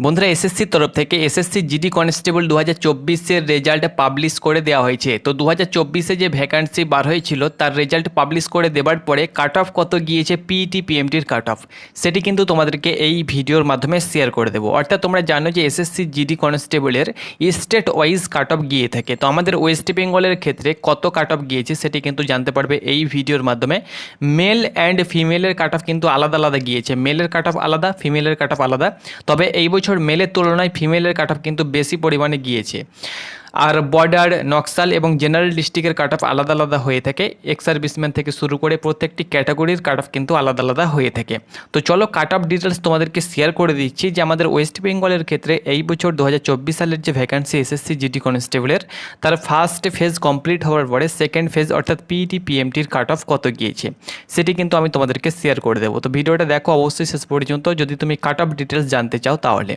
বন্ধুরা এসএসসির তরফ থেকে এসএসসি জিডি কনস্টেবল 2024-এর রেজাল্ট পাবলিশ করে দেওয়া হয়েছে। তো 2024-এ যে ভ্যাকান্সি বার হয়েছিল তার রেজাল্ট পাবলিশ করে দেওয়ার পরে কাট অফ কত গিয়েছে পিইটি পিএমটির কাট অফ, সেটি কিন্তু তোমাদেরকে এই ভিডিওর মাধ্যমে শেয়ার করে দেবো। অর্থাৎ তোমরা জানো যে এসএসসি জিডি কনস্টেবলের স্টেট ওয়াইজ কাট অফ গিয়ে থাকে। তো আমাদের ওয়েস্ট বেঙ্গলের ক্ষেত্রে কত কাট অফ গিয়েছে সেটি কিন্তু জানতে পারবে এই ভিডিওর মাধ্যমে। মেল অ্যান্ড ফিমেলের কাট অফ কিন্তু আলাদা আলাদা গিয়েছে, মেলের কাট অফ আলাদা, ফিমেলের কাট অফ আলাদা। তবে এই বছর মেলের তুলনায় ফিমেলের কাট অফ কিন্তু বেশি পরিমাণে গিয়েছে। আর বর্ডার, নকশাল এবং জেনারেল ডিস্ট্রিক্টের কাট অফ আলাদা আলাদা হয়ে থাকে। এক্স সার্ভিসম্যান থেকে শুরু করে প্রত্যেকটি ক্যাটাগরির কাট অফ কিন্তু আলাদা আলাদা হয়ে থাকে। তো চলো কাট অফ ডিটেলস তোমাদেরকে শেয়ার করে দিচ্ছি যে আমাদের ওয়েস্ট বেঙ্গলের ক্ষেত্রে এই বছর 2024 সালের যে ভ্যাকান্সি এসএসসি জিডি কনস্টেবলের তার ফার্স্ট ফেজ কমপ্লিট হওয়ার পরে সেকেন্ড ফেজ অর্থাৎ পিইটি পিএমটির কাট অফ কত গিয়েছে সেটি কিন্তু আমি তোমাদেরকে শেয়ার করে দেবো। তো ভিডিওটা দেখো অবশ্যই শেষ পর্যন্ত যদি তুমি কাট অফ ডিটেলস জানতে চাও তাহলে।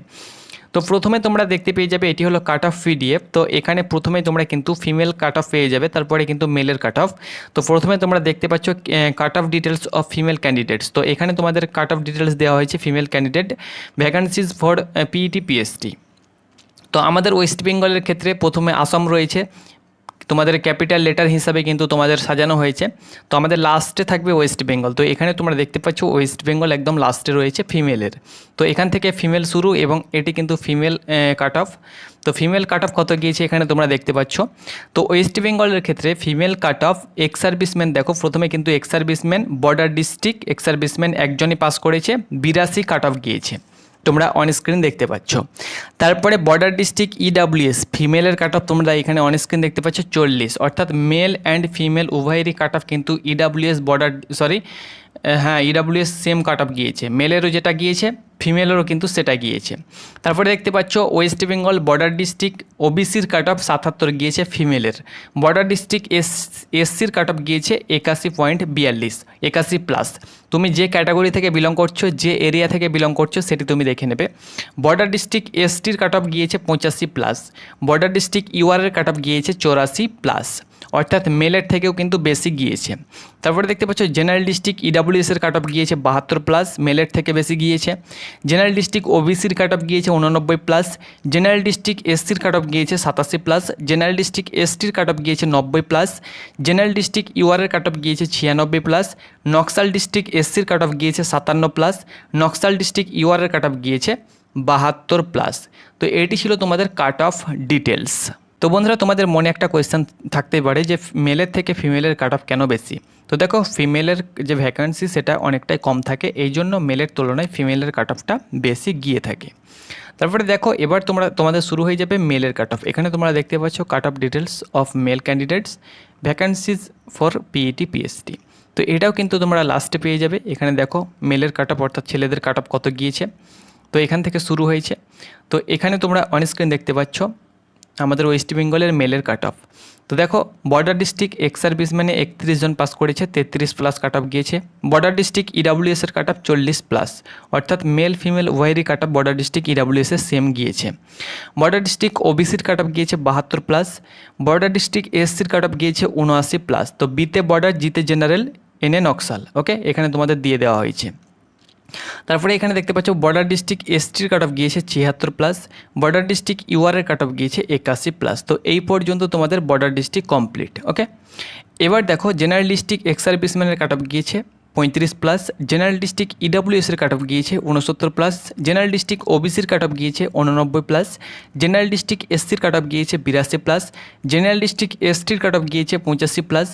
তো প্রথমে তোমরা দেখতে পেয়ে যাবে এটি হলো কাট অফ পিডিএফ। তো এখানে প্রথমে তোমরা কিন্তু ফিমেল কাট অফ পেয়ে যাবে, তারপরে কিন্তু মেলের কাট অফ। তো প্রথমে তোমরা দেখতে পাচ্ছ cut off details of female candidates. তো এখানে তোমাদের কাট অফ ডিটেলস দেওয়া হয়েছে female candidate vacancies for PET PST. তো আমাদের ওয়েস্ট বেঙ্গলের ক্ষেত্রে প্রথমে আসাম রয়েছে, তোমাদের ক্যাপিটাল লেটার হিসাবে কিন্তু তোমাদের সাজানো হয়েছে। তো আমাদের লাস্টে থাকবে ওয়েস্ট বেঙ্গল। তো এখানে তোমরা দেখতে পাচ্ছ ওয়েস্ট বেঙ্গল একদম লাস্টে রয়েছে ফিমেলের। তো এখান থেকে ফিমেল শুরু এবং এটি কিন্তু ফিমেল কাট অফ। তো ফিমেল কাট অফ কত গিয়েছে এখানে তোমরা দেখতে পাচ্ছ। তো ওয়েস্ট বেঙ্গলের ক্ষেত্রে female cut off ex serviceman, দেখো প্রথমে কিন্তু ex serviceman border district ex serviceman একজনই পাস করেছে, 82 কাট অফ গিয়েছে, তোমরা অন স্ক্রিন দেখতে পাচ্ছ। তারপরে বর্ডার ডিস্ট্রিক্ট ইডাব্লিউএস ফিমেলের কাট অফ তোমরা এখানে অন স্ক্রিন দেখতে পাচ্ছ 40, অর্থাৎ মেল অ্যান্ড ফিমেল উভয়েরই কাট অফ কিন্তু EWS EWS same cut off গিয়েছে, মেলেরও যেটা গিয়েছে ফিমেলেরও কিন্তু সেটা গিয়েছে। তারপরে দেখতে পাচ্ছ ওয়েস্ট বেঙ্গল বর্ডার ডিস্ট্রিক্ট ওবিসির কাট অফ 77 গিয়েছে ফিমেলের, বর্ডার ডিস্ট্রিক্ট এসসির কাট অফ গিয়েছে 81.42, 81 প্লাস। তুমি যে ক্যাটাগরি থেকে বিলং করছো, যে এরিয়া থেকে বিলং করছো সেটি তুমি দেখে নেবে। বর্ডার ডিস্ট্রিক্ট এসটির কাট অফ গিয়েছে 85 প্লাস, বর্ডার ডিস্ট্রিক্ট ইউআরের কাট অফ গিয়েছে 84 প্লাস, অর্থাৎ মেলের থেকেও কিন্তু বেশি গিয়েছে। তারপরে দেখতে পাচ্ছ জেনারেল ডিস্ট্রিক্ট ইডাব্লিউএসের কাট অফ গিয়েছে 72 প্লাস, মেলের থেকে বেশি গিয়েছে। জেনারেল ডিস্ট্রিক্ট ওবিসির কাট অফ গিয়েছে 89 প্লাস, জেনারেল ডিস্ট্রিক্ট এসসির কাট অফ গিয়েছে 87 প্লাস, জেনারেল ডিস্ট্রিক্ট এসটির কাট অফ গিয়েছে 90 প্লাস, জেনারেল ডিস্ট্রিক্ট ইউআরের কাট অফ গিয়েছে 96 প্লাস, নকশাল ডিস্ট্রিক্ট এসসির কাট অফ গিয়েছে 57 প্লাস, নকশাল ডিস্ট্রিক্ট ইউআরের কাট অফ গিয়েছে 72 প্লাস। তো এটি ছিল তোমাদের কাট অফ ডিটেলস। তো বন্ধুরা তোমাদের মনে একটা কোয়েশ্চেন থাকতেই পারে যে মেলের থেকে ফিমেলের কাট অফ কেন বেশি। তো দেখো ফিমেলের যে ভ্যাকান্সি সেটা অনেকটাই কম থাকে, এই জন্য মেলের তুলনায় ফিমেলের কাট অফটা বেশি গিয়ে থাকে। তারপরে দেখো এবার তোমাদের শুরু হয়ে যাবে মেলের কাট অফ। এখানে তোমরা দেখতে পাচ্ছ cut off details of mail candidates vacancies for PET PST. তো এটাও কিন্তু তোমরা লাস্টে পেয়ে যাবে। এখানে দেখো মেলের কাট অফ অর্থাৎ ছেলেদের কাট অফ কত গিয়েছে, তো এখান থেকে শুরু হয়েছে। তো এখানে তোমরা অন স্ক্রিন দেখতে পাচ্ছ আমাদের ওয়েস্ট বেঙ্গলের মেলের কাট অফ। তো দেখো বর্ডার ডিস্ট্রিক্ট এক্স সার্ভিসম্যানে 31 জন পাস করেছে, 33 প্লাস কাট অফ গিয়েছে। বর্ডার ডিস্ট্রিক্ট ইডাব্লিউএসের কাট অফ 40 প্লাস, অর্থাৎ মেল ফিমেল উভয়েরই কাট অফ বর্ডার ডিস্ট্রিক্ট ইডাব্লিউএসের সেম গিয়েছে। বর্ডার ডিস্ট্রিক্ট ওবিসির কাট অফ গিয়েছে 72 প্লাস, বর্ডার ডিস্ট্রিক্ট এসসির কাট অফ গিয়েছে 79 প্লাস। তো বিতে বর্ডার, জিতে জেনারেল, এনে নকশাল, ওকে এখানে তোমাদের দিয়ে দেওয়া হয়েছে। তারপরে এখানে দেখতে পাচ্ছ বর্ডার ডিস্ট্রিক্ট এসটির কাট অফ গিয়েছে 76 প্লাস, বর্ডার ডিস্ট্রিক্ট ইউআরের কাট অফ গিয়েছে 81 প্লাস। তো এই পর্যন্ত তোমাদের বর্ডার ডিস্ট্রিক্ট কমপ্লিট, ওকে। এবার দেখো জেনারেল ডিস্ট্রিক্ট এক্স সার্ভিসম্যানের কাট অফ গিয়েছে 35 প্লাস, জেনারেল ডিস্ট্রিক্ট ইডাব্লিউএসের কাট অফ গিয়েছে 69 প্লাস, জেনারেল ডিস্ট্রিক্ট ওবিসির কাট অফ গিয়েছে 89 প্লাস, জেনারেল ডিস্ট্রিক্ট এসসির কাট অফ গিয়েছে 82 প্লাস, জেনারেল ডিস্ট্রিক্ট এসটির কাট অফ গিয়েছে 85 প্লাস,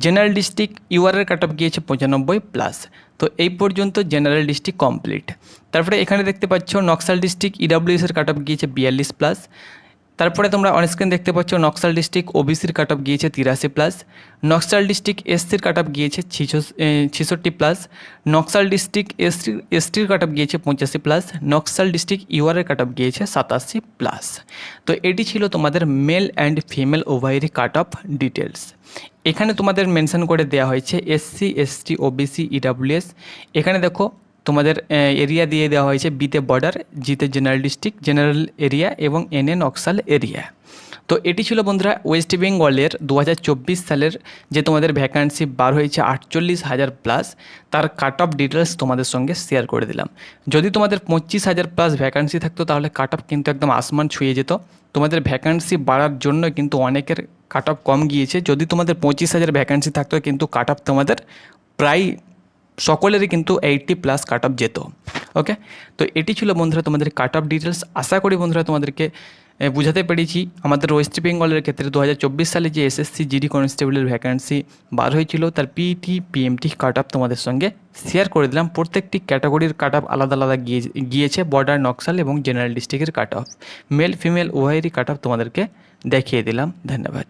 জেনারেল ডিস্ট্রিক্ট ইউআরের কাট অফ গিয়েছে 95 প্লাস। তো এই পর্যন্ত জেনারেল ডিস্ট্রিক্ট কমপ্লিট। তারপরে এখানে দেখতে পাচ্ছ নকশাল ডিস্ট্রিক্ট ইডাব্লিউএসের কাট অফ গিয়েছে 42 প্লাস। তারপরে তোমরা অনস্ক্রিন দেখতে পাচ্ছ নকশাল ডিস্ট্রিক্ট ওবিসির কাট অফ গিয়েছে 83 প্লাস, নকশাল ডিস্ট্রিক্ট এসসির কাট অফ গিয়েছে 66 প্লাস, নকশাল ডিস্ট্রিক্ট এসটির কাট অফ গিয়েছে 85 প্লাস, নকশাল ডিস্ট্রিক্ট ইউআরের কাট অফ গিয়েছে 87 প্লাস। তো এটি ছিল তোমাদের মেল অ্যান্ড ফিমেল উভয়েরই কাট অফ ডিটেলস। এখানে তোমাদের মেনশন করে দেওয়া হয়েছে এসসি এসটি ওবিসি ইডাব্লিউএস। এখানে দেখো তোমাদের এরিয়া দিয়ে দেওয়া হয়েছে, বিতে বর্ডার, জিতে জেনারেল ডিস্ট্রিক্ট, জেনারেল এরিয়া এবং এনএ নকশাল এরিয়া। তো এটি ছিল বন্ধুরা ওয়েস্ট বেঙ্গলের 2024 সালের যে তোমাদের ভ্যাকান্সি বার হয়েছে 48,000 প্লাস, তার কাট অফ ডিটেলস তোমাদের সঙ্গে শেয়ার করে দিলাম। যদি তোমাদের 25,000 প্লাস ভ্যাকান্সি থাকতো তাহলে কাট অফ কিন্তু একদম আসমান ছুঁয়ে যেত। তোমাদের ভ্যাকান্সি বাড়ার জন্য কিন্তু অনেকের কাট অফ কম গিয়েছে। যদি তোমাদের 25,000 ভ্যাকান্সি থাকতো কিন্তু কাট অফ তোমাদের প্রায় সকলেরই কিন্তু 80 প্লাস কাট অফ যেত। ওকে, তো এটি ছিল বন্ধুরা তোমাদের কাট অফ ডিটেলস। আশা করি বন্ধুরা তোমাদেরকে বুঝাতে পেরেছি। আমাদের ওয়েস্ট বেঙ্গলের ক্ষেত্রে 2024 সালে যে এসএসসি জিডি কনস্টেবলের ভ্যাকান্সি বার হয়েছিল তার পিটি পিএমটি কাট অফ তোমাদের সঙ্গে শেয়ার করে দিলাম। প্রত্যেকটি ক্যাটাগরির কাট অফ আলাদা আলাদা গিয়েছে, বর্ডার, নকশাল এবং জেনারেল ডিস্ট্রিক্টের কাট অফ, মেল ফিমেল উভয়েরই কাট অফ তোমাদেরকে দেখিয়ে দিলাম। ধন্যবাদ।